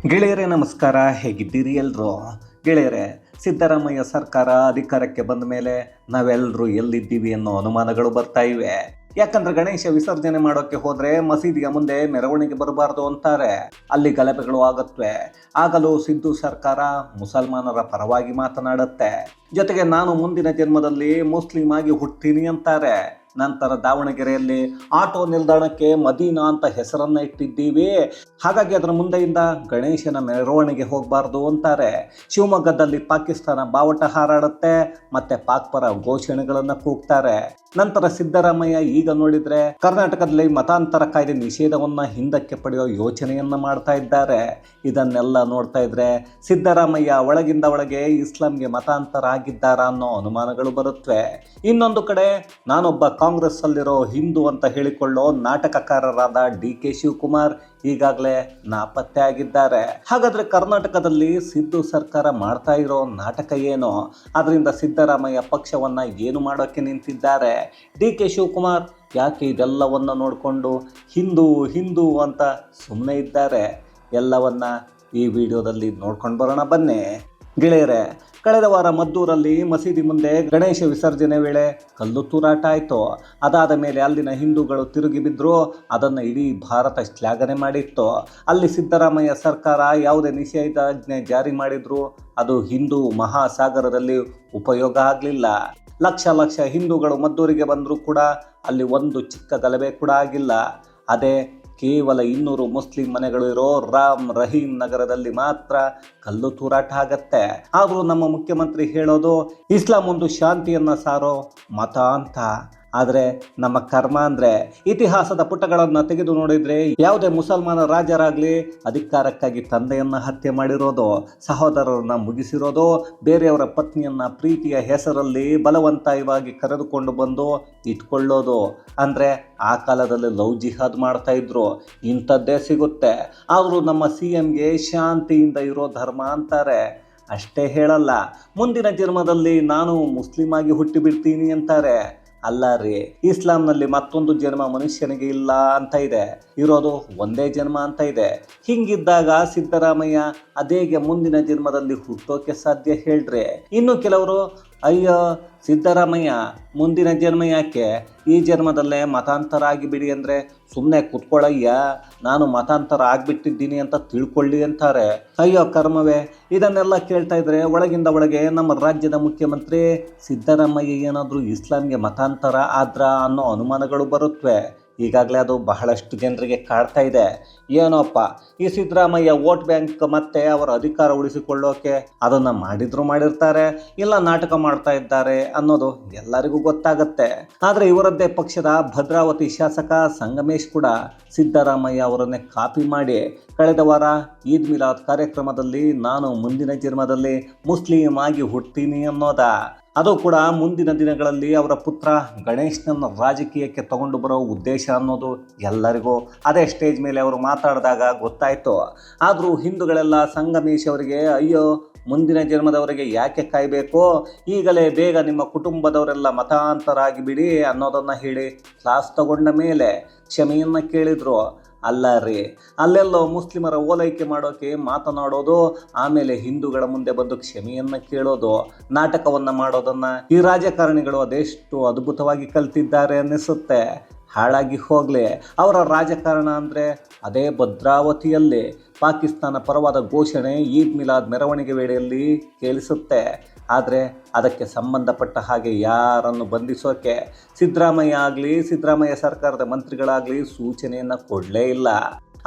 ಗೆಳೆಯರೇ ನಮಸ್ಕಾರ, ಹೇಗಿದ್ದೀರಿ ಎಲ್ಲರೂ? ಗೆಳೆಯರೇ, ಸಿದ್ದರಾಮಯ್ಯ ಸರ್ಕಾರ ಅಧಿಕಾರಕ್ಕೆ ಬಂದ ಮೇಲೆ ನಾವೆಲ್ಲರೂ ಎಲ್ಲಿದ್ದೀವಿ ಅನ್ನೋ ಅನುಮಾನಗಳು ಬರ್ತಾ ಇವೆ. ಯಾಕಂದ್ರೆ ಗಣೇಶ ವಿಸರ್ಜನೆ ಮಾಡೋಕ್ಕೆ ಹೋದ್ರೆ ಮಸೀದಿಯ ಮುಂದೆ ಮೆರವಣಿಗೆ ಬರಬಾರ್ದು ಅಂತಾರೆ. ಅಲ್ಲಿ ಗಲಭೆಗಳು ಆಗುತ್ತವೆ. ಆಗಲೂ ಸಿದ್ದು ಸರ್ಕಾರ ಮುಸಲ್ಮಾನರ ಪರವಾಗಿ ಮಾತನಾಡುತ್ತೆ. ಜೊತೆಗೆ ನಾನು ಮುಂದಿನ ಜನ್ಮದಲ್ಲಿ ಮುಸ್ಲಿಂ ಆಗಿ ಹುಡ್ತೀನಿ ಅಂತಾರೆ. ನಂತರ ದಾವಣಗೆರೆಯಲ್ಲಿ ಆಟೋ ನಿಲ್ದಾಣಕ್ಕೆ ಮದೀನಾ ಅಂತ ಹೆಸರನ್ನ ಇಟ್ಟಿದ್ದೀವಿ, ಹಾಗಾಗಿ ಅದರ ಮುಂದೆಯಿಂದ ಗಣೇಶನ ಮೆರವಣಿಗೆ ಹೋಗಬಾರ್ದು ಅಂತಾರೆ. ಶಿವಮೊಗ್ಗದಲ್ಲಿ ಪಾಕಿಸ್ತಾನ ಬಾವುಟ ಹಾರಾಡುತ್ತೆ, ಮತ್ತೆ ಪಾಕ್ ಪರ ಘೋಷಣೆಗಳನ್ನು ಕೂಗ್ತಾರೆ. ನಂತರ ಸಿದ್ದರಾಮಯ್ಯ ಈಗ ನೋಡಿದ್ರೆ ಕರ್ನಾಟಕದಲ್ಲಿ ಮತಾಂತರ ಕಾಯ್ದೆ ನಿಷೇಧವನ್ನ ಹಿಂದಕ್ಕೆ ಪಡೆಯೋ ಯೋಚನೆಯನ್ನ ಮಾಡ್ತಾ ಇದ್ದಾರೆ. ಇದನ್ನೆಲ್ಲ ನೋಡ್ತಾ ಇದ್ರೆ ಸಿದ್ದರಾಮಯ್ಯ ಒಳಗಿಂದ ಒಳಗೆ ಇಸ್ಲಾಂಗೆ ಮತಾಂತರ ಆಗಿದ್ದಾರಾ ಅನ್ನೋ ಅನುಮಾನಗಳು ಬರುತ್ತವೆ. ಇನ್ನೊಂದು ಕಡೆ ನಾನೊಬ್ಬ ಕಾಂಗ್ರೆಸ್ ಅಲ್ಲಿರೋ ಹಿಂದೂ ಅಂತ ಹೇಳಿಕೊಳ್ಳೋ ನಾಟಕಕಾರರಾದ ಡಿ.ಕೆ. ಶಿವಕುಮಾರ್ ಈಗಾಗಲೇ ನಾಪತ್ತೆ ಆಗಿದ್ದಾರೆ. ಹಾಗಾದ್ರೆ ಕರ್ನಾಟಕದಲ್ಲಿ ಸಿದ್ದು ಸರ್ಕಾರ ಮಾಡ್ತಾ ಇರೋ ನಾಟಕ ಏನು? ಅದರಿಂದ ಸಿದ್ದರಾಮಯ್ಯ ಪಕ್ಷವನ್ನ ಏನು ಮಾಡೋಕೆ ನಿಂತಿದ್ದಾರೆ? ಡಿ.ಕೆ. ಶಿವಕುಮಾರ್ ಯಾಕೆ ಇದೆಲ್ಲವನ್ನ ನೋಡಿಕೊಂಡು ಹಿಂದೂ ಹಿಂದೂ ಅಂತ ಸುಮ್ಮನೆ ಇದ್ದಾರೆ? ಎಲ್ಲವನ್ನ ಈ ವಿಡಿಯೋದಲ್ಲಿ ನೋಡ್ಕೊಂಡು ಬರೋಣ ಬನ್ನಿ. ಗೆಳೆಯರೇ, ಕಳೆದ ವಾರ ಮದ್ದೂರಲ್ಲಿ ಮಸೀದಿ ಮುಂದೆ ಗಣೇಶ ವಿಸರ್ಜನೆ ವೇಳೆ ಕಲ್ಲು ತೂರಾಟ ಆಯಿತು. ಅದಾದ ಮೇಲೆ ಅಲ್ಲಿನ ಹಿಂದೂಗಳು ತಿರುಗಿ ಬಿದ್ದರು. ಅದನ್ನು ಇಡೀ ಭಾರತ ಶ್ಲಾಘನೆ ಮಾಡಿತ್ತು. ಅಲ್ಲಿ ಸಿದ್ದರಾಮಯ್ಯ ಸರ್ಕಾರ ಯಾವುದೇ ನಿಷೇಧಾಜ್ಞೆ ಜಾರಿ ಮಾಡಿದ್ರು ಅದು ಹಿಂದೂ ಮಹಾಸಾಗರದಲ್ಲಿ ಉಪಯೋಗ ಆಗಲಿಲ್ಲ. ಲಕ್ಷ ಲಕ್ಷ ಹಿಂದೂಗಳು ಮದ್ದೂರಿಗೆ ಬಂದರೂ ಕೂಡ ಅಲ್ಲಿ ಒಂದು ಚಿಕ್ಕ ಗಲಭೆ ಕೂಡ ಆಗಿಲ್ಲ. ಅದೇ ಕೇವಲ 200 ಮುಸ್ಲಿಂ ಮನೆಗಳು ಇರೋ ರಾಮ್ ರಹೀಂ ನಗರದಲ್ಲಿ ಮಾತ್ರ ಕಲ್ಲು ತೂರಾಟ ಆಗತ್ತೆ. ಆದರೂ ನಮ್ಮ ಮುಖ್ಯಮಂತ್ರಿ ಹೇಳೋದು ಇಸ್ಲಾಂ ಒಂದು ಶಾಂತಿಯನ್ನ ಸಾರೋ ಮತ ಅಂತ. ಆದರೆ ನಮ್ಮ ಕರ್ಮ ಅಂದರೆ ಇತಿಹಾಸದ ಪುಟಗಳನ್ನು ತೆಗೆದು ನೋಡಿದರೆ ಯಾವುದೇ ಮುಸಲ್ಮಾನ ರಾಜರಾಗಲಿ ಅಧಿಕಾರಕ್ಕಾಗಿ ತಂದೆಯನ್ನು ಹತ್ಯೆ ಮಾಡಿರೋದು, ಸಹೋದರರನ್ನು ಮುಗಿಸಿರೋದು, ಬೇರೆಯವರ ಪತ್ನಿಯನ್ನು ಪ್ರೀತಿಯ ಹೆಸರಲ್ಲಿ ಬಲವಂತವಾಗಿ ಕರೆದುಕೊಂಡು ಬಂದು ಇಟ್ಕೊಳ್ಳೋದು. ಅಂದರೆ ಆ ಕಾಲದಲ್ಲಿ ಲವ್ ಜಿಹಾದ್ ಮಾಡ್ತಾ ಇದ್ರು. ಇಂಥದ್ದೇ ಸಿಗುತ್ತೆ. ಆದರೂ ನಮ್ಮ CMಗೆ ಶಾಂತಿಯಿಂದ ಇರೋ ಧರ್ಮ ಅಂತಾರೆ. ಅಷ್ಟೇ ಹೇಳಲ್ಲ, ಮುಂದಿನ ಜನ್ಮದಲ್ಲಿ ನಾನು ಮುಸ್ಲಿಂ ಆಗಿ ಹುಟ್ಟಿಬಿಡ್ತೀನಿ ಅಂತಾರೆ. ಅಲ್ಲ ರೀ, ಇಸ್ಲಾಂನಲ್ಲಿ ಮತ್ತೊಂದು ಜನ್ಮ ಮನುಷ್ಯನಿಗೆ ಇಲ್ಲ ಅಂತ ಇದೆ, ಇರೋದು ಒಂದೇ ಜನ್ಮ ಅಂತ ಇದೆ. ಹಿಂಗಿದ್ದಾಗ ಸಿದ್ದರಾಮಯ್ಯ ಅದೇಗೆ ಮುಂದಿನ ಜನ್ಮದಲ್ಲಿ ಹುಟ್ಟೋಕೆ ಸಾಧ್ಯ ಹೇಳ್ರಿ? ಇನ್ನು ಕೆಲವರು ಅಯ್ಯೋ ಸಿದ್ದರಾಮಯ್ಯ ಮುಂದಿನ ಜನ್ಮ ಯಾಕೆ, ಈ ಜನ್ಮದಲ್ಲೇ ಮತಾಂತರ ಆಗಿಬಿಡಿ ಅಂದರೆ ಸುಮ್ಮನೆ ಕೂತ್ಕೊಳ್ಳಯ್ಯ, ನಾನು ಮತಾಂತರ ಆಗಿಬಿಟ್ಟಿದ್ದೀನಿ ಅಂತ ತಿಳ್ಕೊಳ್ಳಿ ಅಂತಾರೆ. ಅಯ್ಯೋ ಕರ್ಮವೇ, ಇದನ್ನೆಲ್ಲ ಕೇಳ್ತಾ ಇದ್ರೆ ಒಳಗಿಂದ ಒಳಗೆ ನಮ್ಮ ರಾಜ್ಯದ ಮುಖ್ಯಮಂತ್ರಿ ಸಿದ್ದರಾಮಯ್ಯ ಏನಾದರೂ ಇಸ್ಲಾಂಗೆ ಮತಾಂತರ ಆದ್ರ ಅನ್ನೋ ಅನುಮಾನಗಳು ಬರುತ್ತವೆ. ಈಗಾಗಲೇ ಅದು ಬಹಳಷ್ಟು ಜನರಿಗೆ ಕಾಡ್ತಾ ಇದೆ. ಏನೋಪ್ಪ, ಈ ಸಿದ್ದರಾಮಯ್ಯ ವೋಟ್ ಬ್ಯಾಂಕ್ ಮತ್ತೆ ಅವರ ಅಧಿಕಾರ ಉಳಿಸಿಕೊಳ್ಳೋಕೆ ಅದನ್ನು ಮಾಡಿರ್ತಾರೆ, ಇಲ್ಲ ನಾಟಕ ಮಾಡ್ತಾ ಇದ್ದಾರೆ ಅನ್ನೋದು ಎಲ್ಲರಿಗೂ ಗೊತ್ತಾಗತ್ತೆ. ಆದರೆ ಇವರದ್ದೇ ಪಕ್ಷದ ಭದ್ರಾವತಿ ಶಾಸಕ ಸಂಗಮೇಶ್ ಕೂಡ ಸಿದ್ದರಾಮಯ್ಯ ಅವರನ್ನೇ ಕಾಪಿ ಮಾಡಿ ಕಳೆದ ವಾರ ಈದ್ ಮಿಲಾದ್ ಕಾರ್ಯಕ್ರಮದಲ್ಲಿ ನಾನು ಮುಂದಿನ ಜನ್ಮದಲ್ಲಿ ಮುಸ್ಲಿಂ ಆಗಿ ಹುಡ್ತೀನಿ ಅನ್ನೋದ. ಅದು ಕೂಡ ಮುಂದಿನ ದಿನಗಳಲ್ಲಿ ಅವರ ಪುತ್ರ ಗಣೇಶ್ನನ್ನು ರಾಜಕೀಯಕ್ಕೆ ತಗೊಂಡು ಬರೋ ಉದ್ದೇಶ ಅನ್ನೋದು ಎಲ್ಲರಿಗೂ ಅದೇ ಸ್ಟೇಜ್ ಮೇಲೆ ಅವರು ಮಾತಾಡಿದಾಗ ಗೊತ್ತಾಯಿತು. ಆದರೂ ಹಿಂದೂಗಳೆಲ್ಲ ಸಂಗಮೇಶ್ ಅವರಿಗೆ ಅಯ್ಯೋ ಮುಂದಿನ ಜನ್ಮದವರೆಗೆ ಯಾಕೆ ಕಾಯಬೇಕು, ಈಗಲೇ ಬೇಗ ನಿಮ್ಮ ಕುಟುಂಬದವರೆಲ್ಲ ಮತಾಂತರ ಆಗಿಬಿಡಿ ಅನ್ನೋದನ್ನು ಹೇಳಿ ಕ್ಲಾಸ್ ತಗೊಂಡ ಮೇಲೆ ಕ್ಷಮೆಯನ್ನು ಕೇಳಿದರು. ಅಲ್ಲ ರೀ, ಅಲ್ಲೆಲ್ಲೋ ಮುಸ್ಲಿಮರ ಓಲೈಕೆ ಮಾಡೋಕೆ ಮಾತನಾಡೋದು, ಆಮೇಲೆ ಹಿಂದೂಗಳ ಮುಂದೆ ಬಂದು ಕ್ಷಮೆಯನ್ನು ಕೇಳೋದು, ನಾಟಕವನ್ನು ಮಾಡೋದನ್ನು ಈ ರಾಜಕಾರಣಿಗಳು ಅದೆಷ್ಟು ಅದ್ಭುತವಾಗಿ ಕಲ್ತಿದ್ದಾರೆ ಅನ್ನಿಸುತ್ತೆ. ಹಾಳಾಗಿ ಹೋಗಲಿ, ಅವರ ರಾಜಕಾರಣ ಅಂದರೆ ಅದೇ ಭದ್ರಾವತಿಯಲ್ಲಿ ಪಾಕಿಸ್ತಾನ ಪರವಾದ ಘೋಷಣೆ ಈದ್ ಮಿಲಾದ್ ಮೆರವಣಿಗೆ ವೇಳೆಯಲ್ಲಿ ಕೇಳಿಸುತ್ತೆ. ಆದರೆ ಅದಕ್ಕೆ ಸಂಬಂಧಪಟ್ಟ ಹಾಗೆ ಯಾರನ್ನು ಬಂಧಿಸೋಕೆ ಸಿದ್ದರಾಮಯ್ಯ ಆಗಲಿ ಸಿದ್ದರಾಮಯ್ಯ ಸರ್ಕಾರದ ಮಂತ್ರಿಗಳಾಗಲಿ ಸೂಚನೆಯನ್ನು ಕೊಡಲೇ ಇಲ್ಲ.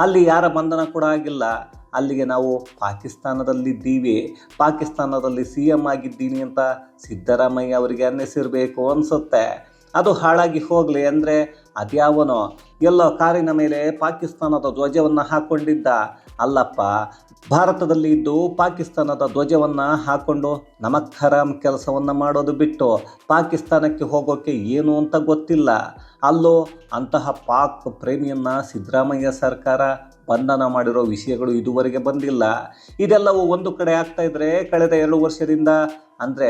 ಅಲ್ಲಿ ಯಾರ ಬಂಧನ ಕೂಡ ಆಗಿಲ್ಲ. ಅಲ್ಲಿಗೆ ನಾವು ಪಾಕಿಸ್ತಾನದಲ್ಲಿದ್ದೀವಿ, ಪಾಕಿಸ್ತಾನದಲ್ಲಿ CM ಆಗಿದ್ದೀನಿ ಅಂತ ಸಿದ್ದರಾಮಯ್ಯ ಅವರಿಗೆ ಅನ್ನಿಸಿರಬೇಕು ಅನಿಸುತ್ತೆ. ಅದು ಹಾಳಾಗಿ ಹೋಗಲಿ ಅಂದರೆ ಅದ್ಯಾವನೋ ಎಲ್ಲೋ ಕಾರಿನ ಮೇಲೆ ಪಾಕಿಸ್ತಾನದ ಧ್ವಜವನ್ನು ಹಾಕ್ಕೊಂಡಿದ್ದ. ಅಲ್ಲಪ್ಪ, ಭಾರತದಲ್ಲಿ ಇದ್ದು ಪಾಕಿಸ್ತಾನದ ಧ್ವಜವನ್ನು ಹಾಕ್ಕೊಂಡು ನಮಕ್ ಹರಾಮ್ ಕೆಲಸವನ್ನು ಮಾಡೋದು ಬಿಟ್ಟು ಪಾಕಿಸ್ತಾನಕ್ಕೆ ಹೋಗೋಕ್ಕೆ ಏನು ಅಂತ ಗೊತ್ತಿಲ್ಲ. ಅಲ್ಲೋ ಅಂತಹ ಪಾಕ್ ಪ್ರೇಮಿಯನ್ನು ಸಿದ್ದರಾಮಯ್ಯ ಸರ್ಕಾರ ಬಂಧನ ಮಾಡಿರೋ ವಿಷಯಗಳು ಇದುವರೆಗೆ ಬಂದಿಲ್ಲ. ಇದೆಲ್ಲವೂ ಒಂದು ಕಡೆ ಆಗ್ತಾ ಇದ್ರೆ ಕಳೆದ 2 ವರ್ಷದಿಂದ ಅಂದರೆ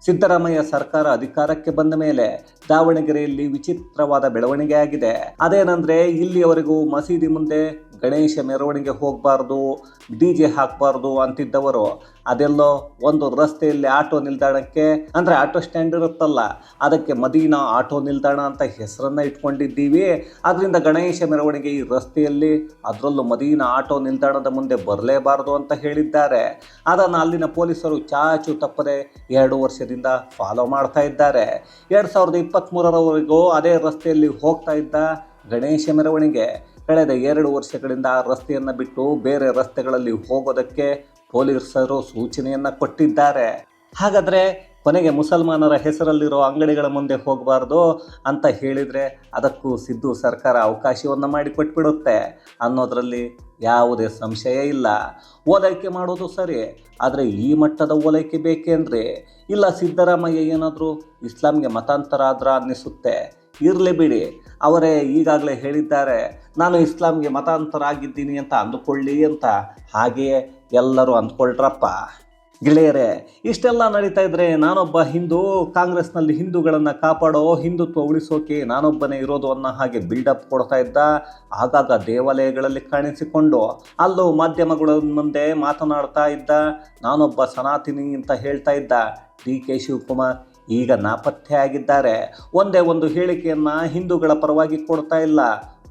ಸಿದ್ದರಾಮಯ್ಯ ಸರ್ಕಾರ ಅಧಿಕಾರಕ್ಕೆ ಬಂದ ಮೇಲೆ ದಾವಣಗೆರೆಯಲ್ಲಿ ವಿಚಿತ್ರವಾದ ಬೆಳವಣಿಗೆ ಆಗಿದೆ. ಅದೇನಂದ್ರೆ ಇಲ್ಲಿಯವರೆಗೂ ಮಸೀದಿ ಮುಂದೆ ಗಣೇಶ ಮೆರವಣಿಗೆ ಹೋಗಬಾರ್ದು, DJ ಹಾಕಬಾರ್ದು ಅಂತಿದ್ದವರು ಅದೆಲ್ಲೋ ಒಂದು ರಸ್ತೆಯಲ್ಲಿ ಆಟೋ ನಿಲ್ದಾಣಕ್ಕೆ, ಅಂದರೆ ಆಟೋ ಸ್ಟ್ಯಾಂಡ್ ಇರುತ್ತಲ್ಲ, ಅದಕ್ಕೆ ಮದೀನಾ ಆಟೋ ನಿಲ್ದಾಣ ಅಂತ ಹೆಸರನ್ನು ಇಟ್ಕೊಂಡಿದ್ದೀವಿ. ಅದರಿಂದ ಗಣೇಶ ಮೆರವಣಿಗೆ ಈ ರಸ್ತೆಯಲ್ಲಿ, ಅದರಲ್ಲೂ ಮದೀನಾ ಆಟೋ ನಿಲ್ದಾಣದ ಮುಂದೆ ಬರಲೇಬಾರದು ಅಂತ ಹೇಳಿದ್ದಾರೆ. ಅದನ್ನು ಅಲ್ಲಿನ ಪೊಲೀಸರು ಚಾಚು ತಪ್ಪದೆ 2 ವರ್ಷದಿಂದ ಫಾಲೋ ಮಾಡ್ತಾ ಇದ್ದಾರೆ. 2023ರವರೆಗೂ ಅದೇ ರಸ್ತೆಯಲ್ಲಿ ಹೋಗ್ತಾ ಇದ್ದ ಗಣೇಶ ಮೆರವಣಿಗೆ ಕಳೆದ 2 ವರ್ಷಗಳಿಂದ ಆ ರಸ್ತೆಯನ್ನು ಬಿಟ್ಟು ಬೇರೆ ರಸ್ತೆಗಳಲ್ಲಿ ಹೋಗೋದಕ್ಕೆ ಪೊಲೀಸರು ಸೂಚನೆಯನ್ನು ಕೊಟ್ಟಿದ್ದಾರೆ. ಹಾಗಾದರೆ ಕೊನೆಗೆ ಮುಸಲ್ಮಾನರ ಹೆಸರಲ್ಲಿರೋ ಅಂಗಡಿಗಳ ಮುಂದೆ ಹೋಗಬಾರ್ದು ಅಂತ ಹೇಳಿದರೆ ಅದಕ್ಕೂ ಸಿದ್ದು ಸರ್ಕಾರ ಅವಕಾಶವನ್ನು ಮಾಡಿಕೊಟ್ಬಿಡುತ್ತೆ ಅನ್ನೋದರಲ್ಲಿ ಯಾವುದೇ ಸಂಶಯ ಇಲ್ಲ. ಓಲೈಕೆ ಮಾಡೋದು ಸರಿ, ಆದರೆ ಈ ಮಟ್ಟದ ಓಲೈಕೆ ಬೇಕೇನ್ರಿ? ಇಲ್ಲ ಸಿದ್ದರಾಮಯ್ಯ ಏನಾದರೂ ಇಸ್ಲಾಂಗೆ ಮತಾಂತರ ಆದ್ರ ಅನ್ನಿಸುತ್ತೆ. ಇರಲಿ ಬಿಡಿ, ಅವರೇ ಈಗಾಗಲೇ ಹೇಳಿದ್ದಾರೆ ನಾನು ಇಸ್ಲಾಂಗೆ ಮತಾಂತರ ಆಗಿದ್ದೀನಿ ಅಂತ ಅಂದುಕೊಳ್ಳಿ ಅಂತ. ಹಾಗೆಯೇ ಎಲ್ಲರೂ ಅಂದ್ಕೊಳ್ರಪ್ಪ. ಗೆಳೆಯರೇ, ಇಷ್ಟೆಲ್ಲ ನಡೀತಾ ಇದ್ರೆ ನಾನೊಬ್ಬ ಹಿಂದೂ, ಕಾಂಗ್ರೆಸ್ನಲ್ಲಿ ಹಿಂದೂಗಳನ್ನು ಕಾಪಾಡೋ, ಹಿಂದುತ್ವ ಉಳಿಸೋಕೆ ನಾನೊಬ್ಬನೇ ಇರೋದು ಅನ್ನೋ ಹಾಗೆ ಬಿಲ್ಡಪ್ ಕೊಡ್ತಾ ಇದ್ದ. ಆಗಾಗ ದೇವಾಲಯಗಳಲ್ಲಿ ಕಾಣಿಸಿಕೊಂಡು ಅಲ್ಲೂ ಮಾಧ್ಯಮಗಳ ಮುಂದೆ ಮಾತನಾಡ್ತಾ ಇದ್ದ ನಾನೊಬ್ಬ ಸನಾತನಿ ಅಂತ ಹೇಳ್ತಾ ಇದ್ದ DK ಶಿವಕುಮಾರ್ ಈಗ ನಾಪತ್ತೆ ಆಗಿದ್ದಾರೆ. ಒಂದೇ ಒಂದು ಹೇಳಿಕೆಯನ್ನು ಹಿಂದೂಗಳ ಪರವಾಗಿ ಕೊಡ್ತಾ ಇಲ್ಲ,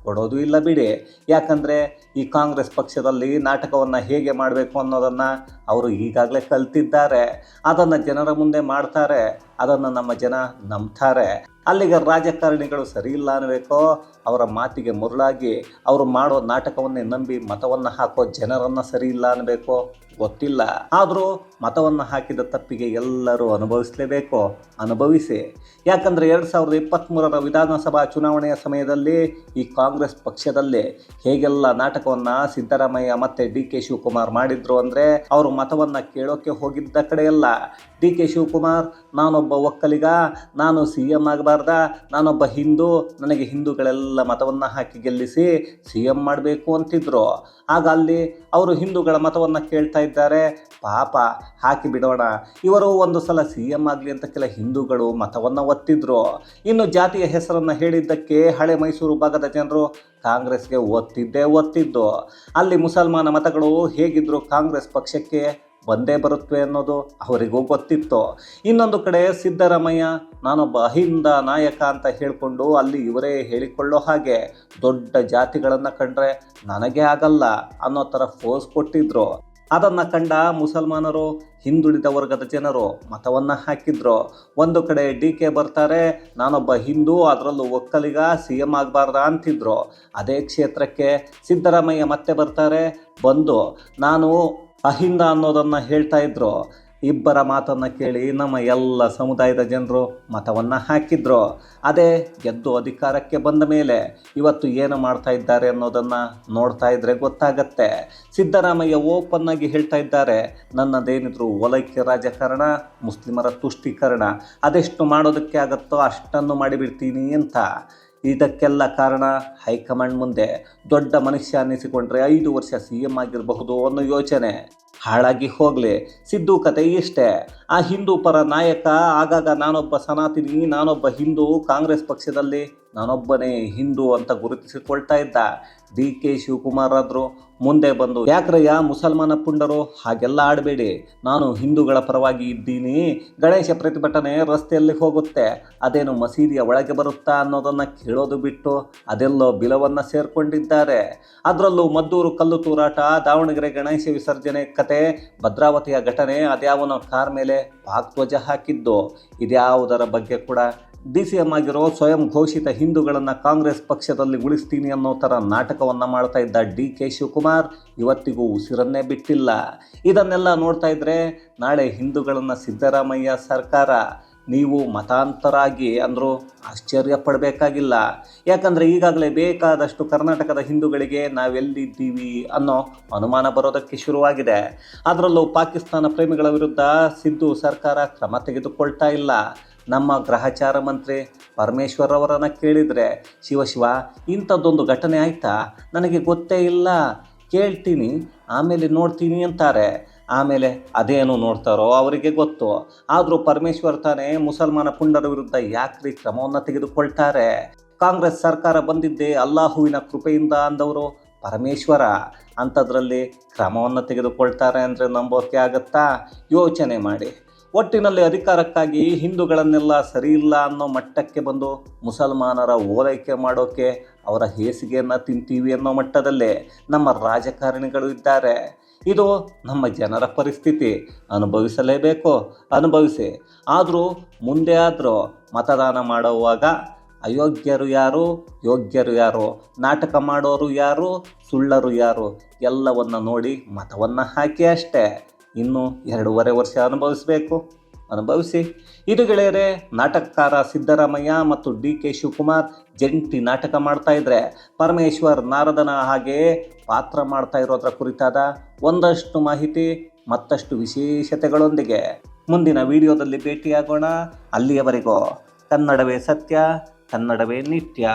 ಕೊಡೋದು ಇಲ್ಲ ಬಿಡಿ. ಯಾಕಂದರೆ ಈ ಕಾಂಗ್ರೆಸ್ ಪಕ್ಷದಲ್ಲಿ ನಾಟಕವನ್ನು ಹೇಗೆ ಮಾಡಬೇಕು ಅನ್ನೋದನ್ನು ಅವರು ಈಗಾಗಲೇ ಕಲ್ತಿದ್ದಾರೆ. ಅದನ್ನು ಜನರ ಮುಂದೆ ಮಾಡ್ತಾರೆ, ಅದನ್ನು ನಮ್ಮ ಜನ ನಂಬ್ತಾರೆ. ಅಲ್ಲಿಗೆ ರಾಜಕಾರಣಿಗಳು ಸರಿ ಇಲ್ಲ ಅನ್ನಬೇಕೋ, ಅವರ ಮಾತಿಗೆ ಮುರುಳಾಗಿ ಅವರು ಮಾಡೋ ನಾಟಕವನ್ನೇ ನಂಬಿ ಮತವನ್ನು ಹಾಕೋ ಜನರನ್ನು ಸರಿ ಇಲ್ಲ ಅನ್ನಬೇಕೋ ಗೊತ್ತಿಲ್ಲ. ಆದರೂ ಮತವನ್ನು ಹಾಕಿದ ತಪ್ಪಿಗೆ ಎಲ್ಲರೂ ಅನುಭವಿಸಲೇಬೇಕು, ಅನುಭವಿಸಿ. ಯಾಕಂದರೆ 2023ರ ವಿಧಾನಸಭಾ ಚುನಾವಣೆಯ ಸಮಯದಲ್ಲಿ ಈ ಕಾಂಗ್ರೆಸ್ ಪಕ್ಷದಲ್ಲಿ ಹೇಗೆಲ್ಲ ನಾಟಕವನ್ನು ಸಿದ್ದರಾಮಯ್ಯ ಮತ್ತು DK ಶಿವಕುಮಾರ್ ಮಾಡಿದ್ರು ಅಂದರೆ, ಅವರು ಮತವನ್ನು ಕೇಳೋಕ್ಕೆ ಹೋಗಿದ್ದ ಕಡೆಯಲ್ಲ DK ಶಿವಕುಮಾರ್ ನಾನೊಬ್ಬ ಒಕ್ಕಲಿಗ, ನಾನು CM ಆಗಬಾರ್ದ, ನಾನೊಬ್ಬ ಹಿಂದೂ, ನನಗೆ ಹಿಂದೂಗಳೆಲ್ಲ ಮತವನ್ನು ಹಾಕಿ ಗೆಲ್ಲಿಸಿ CM ಮಾಡಬೇಕು ಅಂತಿದ್ರು. ಆಗ ಅಲ್ಲಿ ಅವರು ಹಿಂದೂಗಳ ಮತವನ್ನು ಕೇಳ್ತಾ ಇದ್ದಾರೆ. ಪಾಪ ಹಾಕಿ ಬಿಡೋಣ, ಇವರು ಒಂದು ಸಲ CM ಆಗಲಿ ಅಂತ ಕೆಲ ಹಿಂದೂಗಳು ಮತವನ್ನು ಒತ್ತಿದ್ರು. ಇನ್ನು ಜಾತಿಯ ಹೆಸರನ್ನು ಹೇಳಿದ್ದಕ್ಕೆ ಹಳೆ ಮೈಸೂರು ಭಾಗದ ಜನರು ಕಾಂಗ್ರೆಸ್ಗೆ ಒತ್ತಿದ್ದು. ಅಲ್ಲಿ ಮುಸಲ್ಮಾನ ಮತಗಳು ಹೇಗಿದ್ರು ಕಾಂಗ್ರೆಸ್ ಪಕ್ಷಕ್ಕೆ ಬಂದೇ ಬರುತ್ತವೆ ಅನ್ನೋದು ಅವರಿಗೂ ಗೊತ್ತಿತ್ತು. ಇನ್ನೊಂದು ಕಡೆ ಸಿದ್ದರಾಮಯ್ಯ ನಾನೊಬ್ಬ ಅಹಿಂದ ನಾಯಕ ಅಂತ ಹೇಳಿಕೊಂಡು ಅಲ್ಲಿ ಇವರೇ ಹೇಳಿಕೊಳ್ಳೋ ಹಾಗೆ ದೊಡ್ಡ ಜಾತಿಗಳನ್ನು ಕಂಡ್ರೆ ನನಗೆ ಆಗಲ್ಲ ಅನ್ನೋ ಥರ ಫೋರ್ಸ್ ಕೊಟ್ಟಿದ್ರು. ಅದನ್ನು ಕಂಡ ಮುಸಲ್ಮಾನರು, ಹಿಂದುಳಿದ ವರ್ಗದ ಜನರು ಮತವನ್ನು ಹಾಕಿದ್ರು. ಒಂದು ಕಡೆ DK ಬರ್ತಾರೆ, ನಾನೊಬ್ಬ ಹಿಂದೂ, ಅದರಲ್ಲೂ ಒಕ್ಕಲಿಗ, CM ಆಗಬಾರ್ದ ಅಂತಿದ್ರು. ಅದೇ ಕ್ಷೇತ್ರಕ್ಕೆ ಸಿದ್ದರಾಮಯ್ಯ ಮತ್ತೆ ಬರ್ತಾರೆ, ಬಂದು ನಾನು ಅಹಿಂದ ಅನ್ನೋದನ್ನು ಹೇಳ್ತಾ ಇದ್ರು. ಇಬ್ಬರ ಮಾತನ್ನು ಕೇಳಿ ನಮ್ಮ ಎಲ್ಲ ಸಮುದಾಯದ ಜನರು ಮತವನ್ನು ಹಾಕಿದ್ರು. ಅದೇ ಗೆದ್ದು ಅಧಿಕಾರಕ್ಕೆ ಬಂದ ಮೇಲೆ ಇವತ್ತು ಏನು ಮಾಡ್ತಾ ಇದ್ದಾರೆ ಅನ್ನೋದನ್ನು ನೋಡ್ತಾ ಇದ್ದರೆ ಗೊತ್ತಾಗತ್ತೆ. ಸಿದ್ದರಾಮಯ್ಯ ಓಪನ್ನಾಗಿ ಹೇಳ್ತಾ ಇದ್ದಾರೆ, ನನ್ನದೇನಿದ್ರು ಓಲೈಕೆ ರಾಜಕಾರಣ, ಮುಸ್ಲಿಮರ ತುಷ್ಟೀಕರಣ, ಅದೆಷ್ಟು ಮಾಡೋದಕ್ಕೆ ಆಗುತ್ತೋ ಅಷ್ಟನ್ನು ಮಾಡಿಬಿಡ್ತೀನಿ ಅಂತ. ಇದಕ್ಕೆಲ್ಲ ಕಾರಣ ಹೈಕಮಾಂಡ್ ಮುಂದೆ ದೊಡ್ಡ ಮನುಷ್ಯ ಅನ್ನಿಸಿಕೊಂಡ್ರೆ 5 ವರ್ಷ CM ಆಗಿರಬಹುದು ಅನ್ನೋ ಯೋಚನೆ. ಹಾಳಾಗಿ ಹೋಗಲಿ, ಸಿದ್ದು ಕತೆ ಇಷ್ಟೇ. ಆ ಹಿಂದೂ ಪರ ನಾಯಕ ಆಗಾಗ ನಾನೊಬ್ಬ ಸನಾತನಿ, ನಾನೊಬ್ಬ ಹಿಂದೂ, ಕಾಂಗ್ರೆಸ್ ಪಕ್ಷದಲ್ಲಿ ನಾನೊಬ್ಬನೇ ಹಿಂದೂ ಅಂತ ಗುರುತಿಸಿಕೊಳ್ತಾ ಇದ್ದ DK ಶಿವಕುಮಾರ್ ಆದರೂ ಮುಂದೆ ಬಂದು, ಯಾಕ್ರಯ್ಯ ಮುಸಲ್ಮಾನ ಪುಂಡರು ಹಾಗೆಲ್ಲ ಆಡಬೇಡಿ, ನಾನು ಹಿಂದೂಗಳ ಪರವಾಗಿ ಇದ್ದೀನಿ, ಗಣೇಶ ಪ್ರತಿಭಟನೆ ರಸ್ತೆಯಲ್ಲಿ ಹೋಗುತ್ತೆ, ಅದೇನು ಮಸೀದಿಯ ಒಳಗೆ ಬರುತ್ತಾ ಅನ್ನೋದನ್ನು ಕೇಳೋದು ಬಿಟ್ಟು ಅದೆಲ್ಲೋ ಬಿಲವನ್ನು ಸೇರಿಕೊಂಡಿದ್ದಾರೆ. ಅದರಲ್ಲೂ ಮದ್ದೂರು ಕಲ್ಲು ತೂರಾಟ, ದಾವಣಗೆರೆ ಗಣೇಶ ವಿಸರ್ಜನೆ ಕತೆ, ಭದ್ರಾವತಿಯ ಘಟನೆ, ಅದ್ಯಾವನೋ ಕಾರ್ ಮೇಲೆ ಪಾಕ್ ಧ್ವಜ ಹಾಕಿದ್ದು, ಇದ್ಯಾವುದರ ಬಗ್ಗೆ ಕೂಡ DCM ಆಗಿರೋ ಸ್ವಯಂ ಘೋಷಿತ ಹಿಂದೂಗಳನ್ನು ಕಾಂಗ್ರೆಸ್ ಪಕ್ಷದಲ್ಲಿ ಉಳಿಸ್ತೀನಿ ಅನ್ನೋ ಥರ ನಾಟಕವನ್ನು ಮಾಡ್ತಾ ಇದ್ದ DK ಶಿವಕುಮಾರ್ ಇವತ್ತಿಗೂ ಉಸಿರನ್ನೇ ಬಿಟ್ಟಿಲ್ಲ. ಇದನ್ನೆಲ್ಲ ನೋಡ್ತಾ ಇದ್ದರೆ ನಾಳೆ ಹಿಂದೂಗಳನ್ನು ಸಿದ್ದರಾಮಯ್ಯ ಸರ್ಕಾರ ನೀವು ಮತಾಂತರ ಆಗಿ ಅಂದರೂ ಆಶ್ಚರ್ಯ ಪಡಬೇಕಾಗಿಲ್ಲ. ಯಾಕಂದರೆ ಈಗಾಗಲೇ ಬೇಕಾದಷ್ಟು ಕರ್ನಾಟಕದ ಹಿಂದೂಗಳಿಗೆ ನಾವೆಲ್ಲಿದ್ದೀವಿ ಅನ್ನೋ ಅನುಮಾನ ಬರೋದಕ್ಕೆ ಶುರುವಾಗಿದೆ. ಅದರಲ್ಲೂ ಪಾಕಿಸ್ತಾನ ಪ್ರೇಮಿಗಳ ವಿರುದ್ಧ ಸಿದ್ದು ಸರ್ಕಾರ ಕ್ರಮ ತೆಗೆದುಕೊಳ್ತಾ ಇಲ್ಲ. ನಮ್ಮ ಗೃಹಚಾರ ಮಂತ್ರಿ ಪರಮೇಶ್ವರ್ ಅವರನ್ನು ಕೇಳಿದರೆ, ಶಿವ ಇಂಥದ್ದೊಂದು ಘಟನೆ ಆಯಿತಾ, ನನಗೆ ಗೊತ್ತೇ ಇಲ್ಲ, ಕೇಳ್ತೀನಿ ಆಮೇಲೆ ನೋಡ್ತೀನಿ ಅಂತಾರೆ. ಆಮೇಲೆ ಅದೇನು ನೋಡ್ತಾರೋ ಅವರಿಗೆ ಗೊತ್ತು. ಆದರೂ ಪರಮೇಶ್ವರ್ ತಾನೇ ಮುಸಲ್ಮಾನ ಪುಂಡರ ವಿರುದ್ಧ ಯಾಕ್ರಿ ಕ್ರಮವನ್ನು ತೆಗೆದುಕೊಳ್ತಾರೆ? ಕಾಂಗ್ರೆಸ್ ಸರ್ಕಾರ ಬಂದಿದ್ದೇ ಅಲ್ಲಾಹುವಿನ ಕೃಪೆಯಿಂದ ಅಂದವರು ಪರಮೇಶ್ವರ. ಅಂಥದ್ರಲ್ಲಿ ಕ್ರಮವನ್ನು ತೆಗೆದುಕೊಳ್ತಾರೆ ಅಂದರೆ ನಂಬೋಕೆ ಆಗತ್ತಾ? ಯೋಚನೆ ಮಾಡಿ. ಒಟ್ಟಿನಲ್ಲಿ ಅಧಿಕಾರಕ್ಕಾಗಿ ಹಿಂದೂಗಳನ್ನೆಲ್ಲ ಸರಿಯಿಲ್ಲ ಅನ್ನೋ ಮಟ್ಟಕ್ಕೆ ಬಂದು ಮುಸಲ್ಮಾನರ ಓಲೈಕೆ ಮಾಡೋಕ್ಕೆ ಅವರ ಹೇಸಿಗೆಯನ್ನು ತಿಂತೀವಿ ಅನ್ನೋ ಮಟ್ಟದಲ್ಲೇ ನಮ್ಮ ರಾಜಕಾರಣಿಗಳು ಇದ್ದಾರೆ. ಇದು ನಮ್ಮ ಜನರ ಪರಿಸ್ಥಿತಿ. ಅನುಭವಿಸಲೇಬೇಕು, ಅನುಭವಿಸಿ. ಆದರೂ ಮುಂದೆ ಆದರೂ ಮತದಾನ ಮಾಡುವಾಗ ಅಯೋಗ್ಯರು ಯಾರು, ಯೋಗ್ಯರು ಯಾರು, ನಾಟಕ ಮಾಡೋರು ಯಾರು, ಸುಳ್ಳರು ಯಾರು ಎಲ್ಲವನ್ನು ನೋಡಿ ಮತವನ್ನು ಹಾಕಿ ಅಷ್ಟೇ. ಇನ್ನು 2.5 ವರ್ಷ ಅನುಭವಿಸಬೇಕು, ಅನುಭವಿಸಿ. ಇದು ಗೆಳೆಯರೆ, ನಾಟಕಕಾರ ಸಿದ್ದರಾಮಯ್ಯ ಮತ್ತು DK ಶಿವಕುಮಾರ್ ಜಂಟಿ ನಾಟಕ ಮಾಡ್ತಾ ಇದ್ರೆ ಪರಮೇಶ್ವರ್ ನಾರದನ ಹಾಗೆ ಪಾತ್ರ ಮಾಡ್ತಾ ಇರೋದ್ರ ಕುರಿತಾದ ಒಂದಷ್ಟು ಮಾಹಿತಿ ಮತ್ತಷ್ಟು ವಿಶೇಷತೆಗಳೊಂದಿಗೆ ಮುಂದಿನ ವಿಡಿಯೋದಲ್ಲಿ ಭೇಟಿಯಾಗೋಣ. ಅಲ್ಲಿಯವರೆಗೂ ಕನ್ನಡವೇ ಸತ್ಯ, ಕನ್ನಡವೇ ನಿತ್ಯ.